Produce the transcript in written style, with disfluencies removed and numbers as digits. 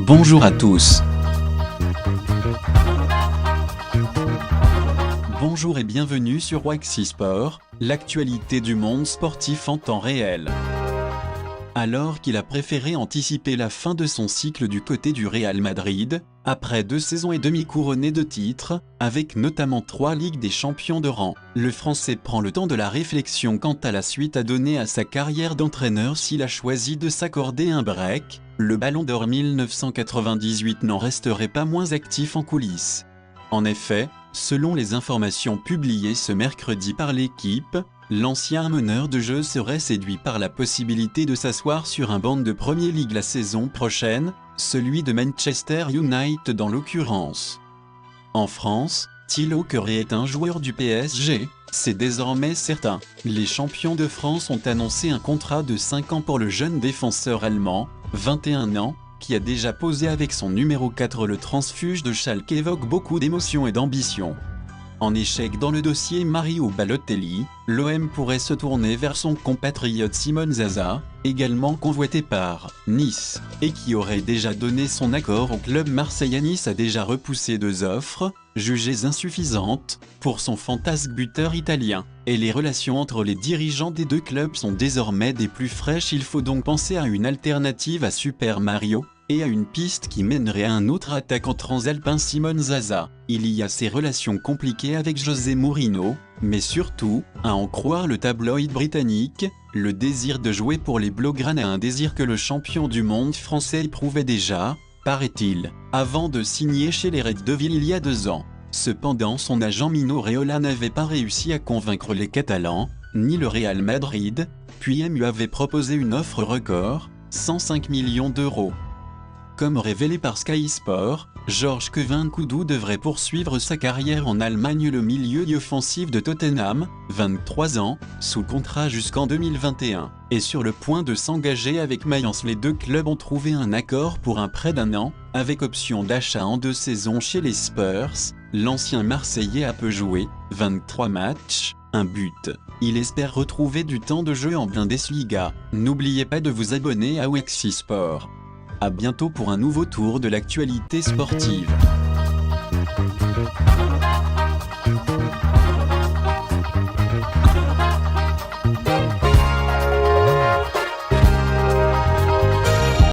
Bonjour à tous. Bonjour et bienvenue sur Waxy Sport, l'actualité du monde sportif en temps réel. Alors qu'il a préféré anticiper la fin de son cycle du côté du Real Madrid, après 2 saisons et demie couronnées de titres, avec notamment 3 Ligues des Champions de rang, le Français prend le temps de la réflexion quant à la suite à donner à sa carrière d'entraîneur s'il a choisi de s'accorder un break. Le Ballon d'Or 1998 n'en resterait pas moins actif en coulisses. En effet, selon les informations publiées ce mercredi par l'équipe, l'ancien meneur de jeu serait séduit par la possibilité de s'asseoir sur un banc de Premier League la saison prochaine, celui de Manchester United dans l'occurrence. En France, Thilo Kehrer est un joueur du PSG, c'est désormais certain. Les champions de France ont annoncé un contrat de 5 ans pour le jeune défenseur allemand, 21 ans, qui a déjà posé avec son numéro 4. Le transfuge de Schalke évoque beaucoup d'émotion et d'ambition. En échec dans le dossier Mario Balotelli, l'OM pourrait se tourner vers son compatriote Simone Zaza, également convoité par Nice, et qui aurait déjà donné son accord au club marseillais. Nice a déjà repoussé 2 offres, jugées insuffisantes, pour son fantasque buteur italien, et les relations entre les dirigeants des 2 clubs sont désormais des plus fraîches. Il faut donc penser à une alternative à Super Mario, et à une piste qui mènerait à un autre attaquant transalpin, Simone Zaza. Il y a ces relations compliquées avec José Mourinho, mais surtout, à en croire le tabloïd britannique, le désir de jouer pour les Blaugrana, un désir que le champion du monde français éprouvait déjà, paraît-il, avant de signer chez les Reds Devils il y a 2 ans. Cependant, son agent Mino Raiola n'avait pas réussi à convaincre les Catalans, ni le Real Madrid, puis MU avait proposé une offre record, 105 millions d'euros. Comme révélé par Sky Sport, Georges Kevin-Koudou devrait poursuivre sa carrière en Allemagne. Le milieu offensif de Tottenham, 23 ans, sous contrat jusqu'en 2021, est sur le point de s'engager avec Mayence. Les 2 clubs ont trouvé un accord pour un prêt d'1 an, avec option d'achat en 2 saisons chez les Spurs. L'ancien Marseillais a peu joué, 23 matchs, 1 but. Il espère retrouver du temps de jeu en Bundesliga. N'oubliez pas de vous abonner à Waxy Sport. À bientôt pour un nouveau tour de l'actualité sportive.